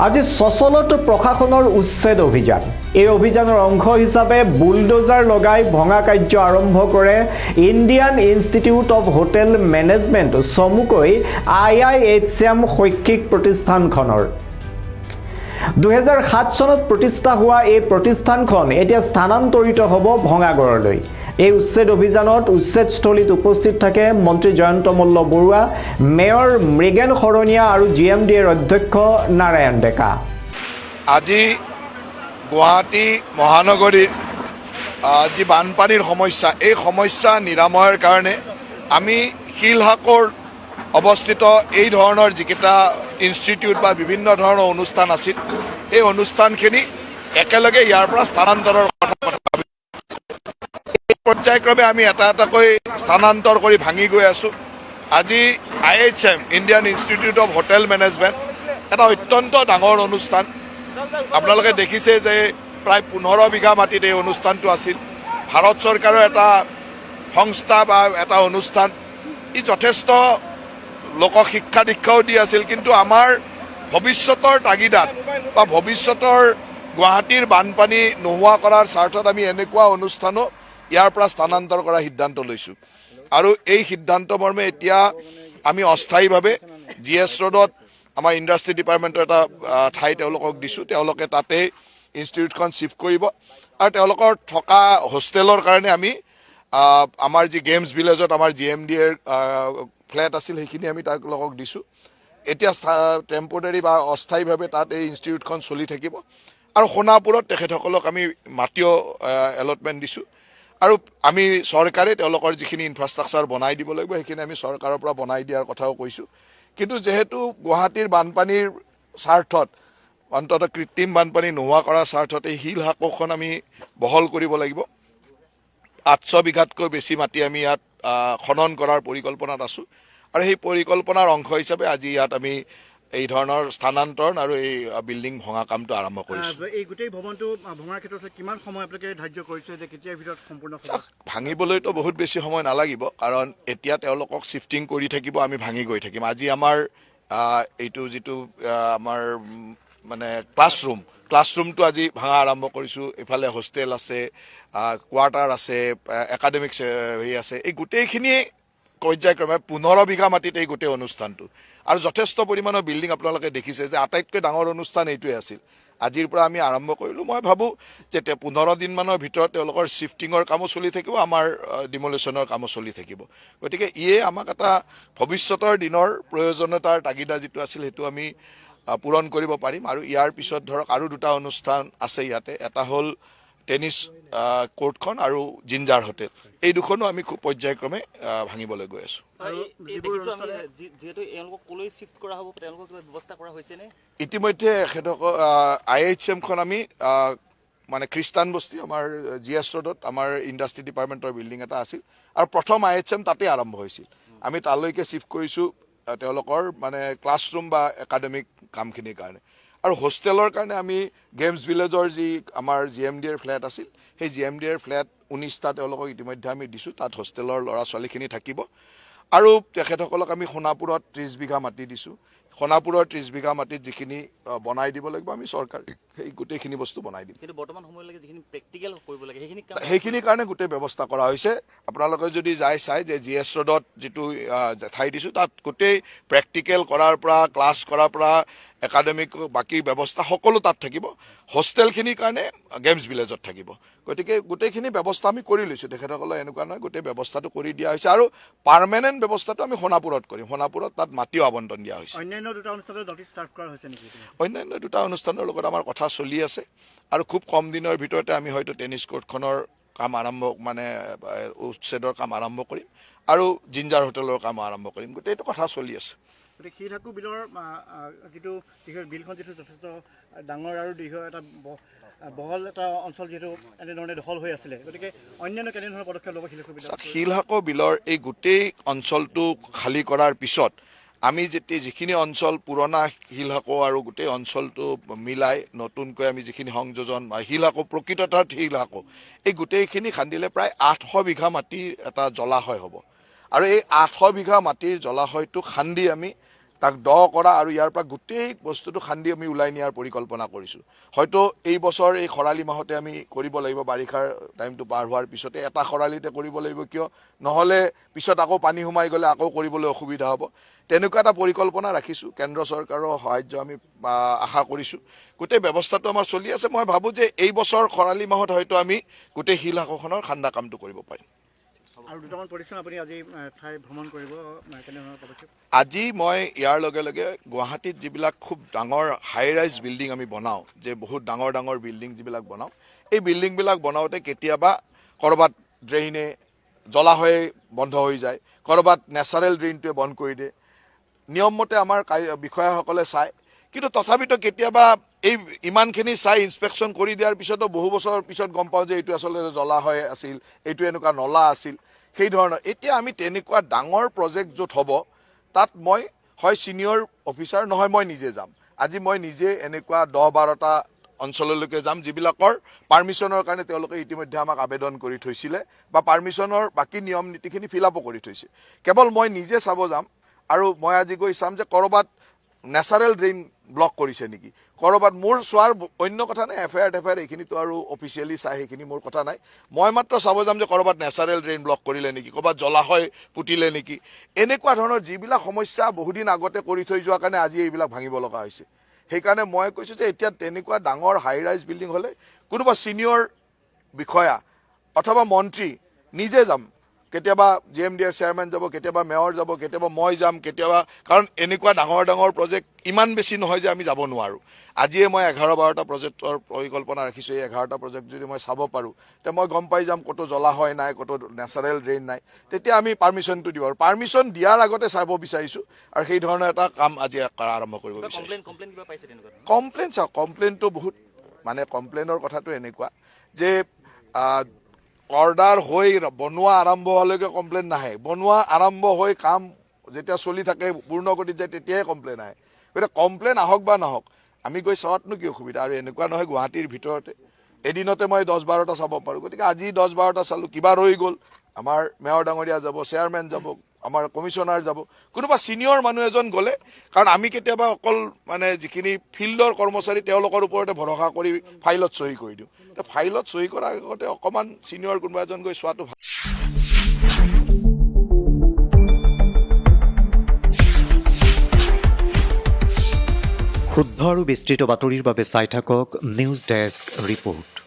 আজি সচলত প্ৰশাসনৰ উচ্ছেদ অভিযান এই অভিযানৰ অংশ হিচাপে বুলডোজাৰ লগাই ভঙা কাৰ্য আৰম্ভ কৰে Indian institute of hotel management চমুকৈ IIHM শৈক্ষিক প্ৰতিষ্ঠানখনৰ 2007 চনত প্ৰতিষ্ঠা হোৱা এই প্ৰতিষ্ঠানখন এতিয়া স্থানান্তৰিত হ'ব ভঙাগড়লৈ। এই উচ্ছেদ অভিযানত উচ্ছেদস্থলীত উপস্থিত থাকে মন্ত্ৰী জয়ন্ত মল্ল বৰুৱা, মেয়ৰ মৃগেন শৰণীয়া আৰু GMDৰ অধ্যক্ষ নাৰায়ণ ডেকা। আজি গুৱাহাটী মহানগৰীৰ যি বানপানীৰ সমস্যা, এই সমস্যা নিৰাময়ৰ কাৰণে আমি শিলহাকৰ অৱস্থিত এই ধৰণৰ যিকেইটা ইনষ্টিটিউট বা বিভিন্ন ধৰণৰ অনুষ্ঠান আছিল, এই অনুষ্ঠানখিনি একেলগে ইয়াৰ পৰা স্থানান্তৰৰ কথা পৰ্যায়ক্ৰমে আমি এটা এটাকৈ স্থানান্তৰ কৰি ভাঙি গৈ আছোঁ। আজি IHM Indian institute of hotel management এটা অত্যন্ত ডাঙৰ অনুষ্ঠান। আপোনালোকে দেখিছে যে প্ৰায় 15 বিঘা মাটিত এই অনুষ্ঠানটো আছিল। ভাৰত চৰকাৰৰ এটা সংস্থা বা এটা অনুষ্ঠান, ই যথেষ্ট লোকক শিক্ষা দীক্ষাও দি আছিল, কিন্তু আমাৰ ভৱিষ্যতৰ তাগিদাত বা ভৱিষ্যতৰ গুৱাহাটীৰ বানপানী নোহোৱা কৰাৰ স্বাৰ্থত আমি এনেকুৱা অনুষ্ঠানো ইয়াৰ পৰা স্থানান্তৰ কৰাৰ সিদ্ধান্ত লৈছোঁ। আৰু এই সিদ্ধান্ত মৰ্মে এতিয়া আমি অস্থায়ীভাৱে GS ৰোডত আমাৰ ইণ্ডাষ্ট্ৰি ডিপাৰ্টমেণ্টৰ এটা ঠাই তেওঁলোকক দিছোঁ। তেওঁলোকে তাতে ইনষ্টিটিউটখন শ্বিফ্ট কৰিব আৰু তেওঁলোকৰ থকা হোষ্টেলৰ কাৰণে আমি আমাৰ যি গেমছ ভিলেজত আমাৰ GMDৰ ফ্লেট আছিল সেইখিনি আমি তেওঁলোকক দিছোঁ। এতিয়া টেম্পৰেৰী বা অস্থায়ীভাৱে তাত এই ইনষ্টিটিউটখন চলি থাকিব। আৰু সোণাপুৰত তেখেতসকলক আমি মাটিও এলটমেণ্ট দিছোঁ। আৰু আমি চৰকাৰে তেওঁলোকৰ যিখিনি ইনফ্ৰাষ্ট্ৰাকচাৰ বনাই দিব লাগিব সেইখিনি আমি চৰকাৰৰ পৰা বনাই দিয়াৰ কথাও কৈছোঁ। কিন্তু যিহেতু গুৱাহাটীৰ বানপানীৰ স্বাৰ্থত, অন্ততঃ কৃত্ৰিম বানপানী নোহোৱা কৰাৰ স্বাৰ্থত এই শিলহাকোখন আমি বহল কৰিব লাগিব। 800 বিঘাতকৈ বেছি মাটি আমি ইয়াত খনন কৰাৰ পৰিকল্পনাত আছোঁ আৰু সেই পৰিকল্পনাৰ অংশ হিচাপে আজি ইয়াত আমি এই ধৰণৰ স্থানান্তৰণ আৰু এই বিল্ডিং ভঙা কামটো আৰম্ভ কৰিছোঁ। এই গোটেই ভৱনটো ভঙাৰ ক্ষেত্ৰত কিমান সময় আপোনালোকে ধাৰ্য কৰিছে যে কেতিয়াৰ ভিতৰত সম্পূৰ্ণ হ'ব? ভাঙিবলৈতো বহুত বেছি সময় নালাগিব, কাৰণ এতিয়া তেওঁলোকক শ্বিফটিং কৰি থাকিব, আমি ভাঙি গৈ থাকিম। আজি আমাৰ এইটো যিটো আমাৰ মানে ক্লাছৰুমটো আজি ভাঙা আৰম্ভ কৰিছোঁ। এইফালে হোষ্টেল আছে, কোৱাৰ্টাৰ আছে, একাডেমিক হেৰি আছে। এই গোটেইখিনিয়ে পৰ্যায়ক্ৰমে 15 বিঘা মাটিত এই গোটেই অনুষ্ঠানটো আৰু যথেষ্ট পৰিমাণৰ বিল্ডিং আপোনালোকে দেখিছে যে আটাইতকৈ ডাঙৰ অনুষ্ঠান এইটোৱে আছিল। আজিৰ পৰা আমি আৰম্ভ কৰিলোঁ। মই ভাবোঁ যে 15 দিনমানৰ ভিতৰত তেওঁলোকৰ শ্বিফটিঙৰ কামো চলি থাকিব, আমাৰ ডিমলিউশ্যনৰ কামো চলি থাকিব। গতিকে ইয়ে আমাক এটা ভৱিষ্যতৰ দিনৰ প্ৰয়োজনীয়তাৰ তাগিদা যিটো আছিল সেইটো আমি পূৰণ কৰিব পাৰিম। আৰু ইয়াৰ পিছত ধৰক আৰু দুটা অনুষ্ঠান আছে ইয়াতে, এটা হ'ল টেনিছ কোৰ্টখন আৰু জিঞ্জাৰ হোটেল। এই দুখনো আমি খুব পৰ্যায়ক্ৰমে ভাঙিবলৈ গৈ আছোঁ। ইতিমধ্যে IHMখন আমি মানে খ্ৰীষ্টান বস্তি আমাৰ GS ৰোডত আমাৰ ইণ্ডাষ্ট্ৰি ডিপাৰ্টমেণ্টৰ বিল্ডিং এটা আছিল আৰু প্ৰথম IHM তাতে আৰম্ভ হৈছিল। আমি তালৈকে শ্বিফ্ট কৰিছোঁ তেওঁলোকৰ মানে ক্লাছৰুম বা একাডেমিক কামখিনিৰ কাৰণে। আৰু হোষ্টেলৰ কাৰণে আমি গেমছ ভিলেজৰ যি আমাৰ GMDৰ ফ্লেট আছিল, সেই GMDৰ ফ্লেট 19টা তেওঁলোকক ইতিমধ্যে আমি দিছোঁ। তাত হোষ্টেলৰ ল'ৰা ছোৱালীখিনি থাকিব। আৰু তেখেতসকলক আমি সোণাপুৰত 30 বিঘা মাটি দিছোঁ। সোণাপুৰৰ 30 বিঘা মাটিত যিখিনি বনাই দিব লাগিব আমি চৰকাৰ সেই গোটেইখিনি বস্তু বনাই দিম। কিন্তু বৰ্তমান সময়লৈকে যিখিনি প্ৰেক্টিকেল কৰিব লাগে সেইখিনিৰ কাৰণে গোটেই ব্যৱস্থা কৰা হৈছে। আপোনালোকে যদি চাই যে GS ৰোডত যিটো ঠাই দিছোঁ তাত গোটেই প্ৰেক্টিকেল কৰাৰ পৰা ক্লাছ কৰাৰ পৰা একাডেমিক বাকী ব্যৱস্থা সকলো তাত থাকিব। হোষ্টেলখিনিৰ কাৰণে গেমছ ভিলেজত থাকিব। গতিকে গোটেইখিনি ব্যৱস্থা আমি কৰি লৈছোঁ। তেখেতসকলে এনেকুৱা নহয়, গোটেই ব্যৱস্থাটো কৰি দিয়া হৈছে আৰু পাৰ্মানেণ্ট ব্যৱস্থাটো আমি সোণাপুৰত কৰিম। সোণাপুৰত তাত মাটিও আবণ্টন দিয়া হৈছে। অন্যান্য দুটা অনুষ্ঠানত নটিচ চাৰ্ভ কৰা হৈছে নেকি? অন্যান্য দুটা অনুষ্ঠানৰ লগত আমাৰ কথা চলি আছে আৰু খুব কম দিনৰ ভিতৰতে আমি হয়তো টেনিছ কোৰ্টখনৰ কাম আৰম্ভ মানে উচ্ছেদৰ কাম আৰম্ভ কৰিম আৰু জিঞ্জাৰ হোটেলৰ কাম আৰম্ভ কৰিম। গোটেইটো কথা চলি আছে। গতিকে শিলহাকো বিলৰ যিটো বিলখন যিটো যথেষ্ট ডাঙৰ আৰু দীৰ্ঘ এটা বহল এটা অঞ্চল যিহেতু এনেধৰণে দখল হৈ আছিলে, গতিকে অন্যান্য কেনেধৰণৰ পদক্ষেপ ল'ব শিলহাকো বিলৰ? শিলহাকো বিলৰ এই গোটেই অঞ্চলটো খালী কৰাৰ পিছত আমি যিখিনি অঞ্চল পুৰণা শিলহাকো আৰু গোটেই অঞ্চলটো মিলাই নতুনকৈ আমি যিখিনি সংযোজন শিলহাকো প্ৰকৃততে শিলহাকো এই গোটেইখিনি খান্দিলে প্ৰায় 800 বিঘা মাটিৰ এটা জলাশয় হ'ব। আৰু এই 800 বিঘা মাটিৰ জলাশয়টো খান্দি আমি তাক দ কৰা আৰু ইয়াৰ পৰা গোটেই বস্তুটো খান্দি আমি ওলাই নিয়াৰ পৰিকল্পনা কৰিছোঁ। হয়তো এই বছৰ এই খৰালি মাহতে আমি কৰিব লাগিব, বাৰিষাৰ টাইমটো পাৰ হোৱাৰ পিছতে এটা খৰালিতে কৰিব লাগিব, কিয় নহ'লে পিছত আকৌ পানী সোমাই গ'লে আকৌ কৰিবলৈ অসুবিধা হ'ব। তেনেকুৱা এটা পৰিকল্পনা ৰাখিছোঁ। কেন্দ্ৰ চৰকাৰৰ সাহায্য আমি আশা কৰিছোঁ। গোটেই ব্যৱস্থাটো আমাৰ চলি আছে। মই ভাবোঁ যে এই বছৰ খৰালি মাহত হয়তো আমি গোটেই শিল শাখাখনৰ খান্দা কামটো কৰিব পাৰিম। আৰু দুটামান প্ৰতিষ্ঠান আপুনি আজি ঠাই ভ্ৰমণ কৰিব, কেনেধৰণৰ পদক্ষেপ? আজি মই ইয়াৰ লগে লগে গুৱাহাটীত যিবিলাক খুব ডাঙৰ হাই ৰাইজ বিল্ডিং আমি বনাওঁ, যে বহুত ডাঙৰ ডাঙৰ বিল্ডিং যিবিলাক বনাওঁ, এই বিল্ডিংবিলাক বনাওঁতে কেতিয়াবা ক'ৰবাত ড্ৰেইনে জলাশয়ে বন্ধ হৈ যায়, ক'ৰবাত নেচাৰেল ড্ৰেইনটোৱে বন্ধ কৰি দিয়ে। নিয়মমতে আমাৰ বিষয়াসকলে চায়, কিন্তু তথাপিতো কেতিয়াবা এই ইমানখিনি চাই ইনস্পেকশ্যন কৰি দিয়াৰ পিছতো বহু বছৰ পিছত গম পাওঁ যে এইটো আচলতে জলাশয় আছিল, এইটো এনেকুৱা নলা আছিল, সেই ধৰণৰ। এতিয়া আমি তেনেকুৱা ডাঙৰ প্ৰজেক্ট য'ত হ'ব তাত মই হয় ছিনিয়ৰ অফিচাৰ নহয় মই নিজে যাম। আজি মই নিজে এনেকুৱা 10-12টা অঞ্চললৈকে যাম যিবিলাকৰ পাৰ্মিশ্যনৰ কাৰণে তেওঁলোকে ইতিমধ্যে আমাক আবেদন কৰি থৈছিলে বা পাৰ্মিশ্যনৰ বাকী নিয়ম নীতিখিনি ফিল আপো কৰি থৈছে। কেৱল মই নিজে চাব যাম আৰু মই আজি গৈ চাম যে ক'ৰবাত নেচাৰেল ড্ৰেইন ব্লক কৰিছে নেকি, ক'ৰবাত মোৰ চোৱাৰ অন্য কথা নাই। এফআইআৰ এইখিনিতো আৰু অফিচিয়েলি চাই, সেইখিনি মোৰ কথা নাই। মই মাত্ৰ চাব যাম যে ক'ৰবাত নেচাৰেল ড্ৰেইন ব্লক কৰিলে নেকি, ক'ৰবাত জলাশয় পুতিলে নেকি। এনেকুৱা ধৰণৰ যিবিলাক সমস্যা বহুদিন আগতে কৰি থৈ যোৱাৰ কাৰণে আজি এইবিলাক ভাঙিব লগা হৈছে। সেইকাৰণে মই কৈছোঁ যে এতিয়া তেনেকুৱা ডাঙৰ হাই ৰাইজ বিল্ডিং হ'লে কোনোবা ছিনিয়ৰ বিষয়া অথবা মন্ত্ৰী নিজে যাম। কেতিয়াবা JMDৰ চেয়াৰমেন যাব, কেতিয়াবা মেয়ৰ যাব, কেতিয়াবা মই যাম, কেতিয়াবা, কাৰণ এনেকুৱা ডাঙৰ ডাঙৰ প্ৰজেক্ট ইমান বেছি নহয় যে আমি যাব নোৱাৰোঁ। আজিয়ে মই 11-12টা প্ৰজেক্টৰ পৰিকল্পনা ৰাখিছোঁ। এই 11টা প্ৰজেক্ট যদি মই চাব পাৰোঁ তেতিয়া মই গম পাই যাম ক'তো জলাশয় নাই, ক'তো নেচাৰেল ড্ৰেইন নাই। তেতিয়া আমি পাৰ্মিশ্যনটো দিওঁ, আৰু পাৰ্মিশ্যন দিয়াৰ আগতে চাব বিচাৰিছোঁ, আৰু সেই ধৰণৰ এটা কাম আজি আৰম্ভ কৰিব বিচাৰিছোঁ। কমপ্লেইন চাওক, কমপ্লেইনটো বহুত, মানে কমপ্লেইনৰ কথাটো এনেকুৱা যে অৰ্ডাৰ হৈ বনোৱা আৰম্ভ হোৱালৈকে কমপ্লেইন নাহে। বনোৱা আৰম্ভ হৈ কাম যেতিয়া চলি থাকে পূৰ্ণগতিত যায় তেতিয়াহে কমপ্লেইন আহে। গতিকে কমপ্লেইন আহক বা নহওক আমি গৈ চোৱাতনো কি অসুবিধা। আৰু এনেকুৱা নহয় গুৱাহাটীৰ ভিতৰতে এদিনতে মই 10-12টা চাব পাৰোঁ। গতিকে আজি 10-12টা চালোঁ, কিবা ৰৈ গ'ল, আমাৰ মেয়ৰ ডাঙৰীয়া যাব, চেয়াৰমেন যাব, আমাৰ কমিশ্যনাৰ যাব, কোনোবা ছিনিয়ৰ মানুহ এজন গ'লে, কাৰণ আমি কেতিয়াবা অকল মানে যিখিনি ফিল্ডৰ কৰ্মচাৰী তেওঁলোকৰ ওপৰতে ভৰসা কৰি ফাইলত চহী কৰি দিওঁ। ফাইলত চহী কৰাৰ আগতে অকণমান ছিনিয়ৰ কোনোবা এজন গৈ চোৱাটো ভাল। শুদ্ধ আৰু বিস্তৃত বাতৰিৰ বাবে চাই থাকক নিউজ ডেস্ক ৰিপৰ্ট।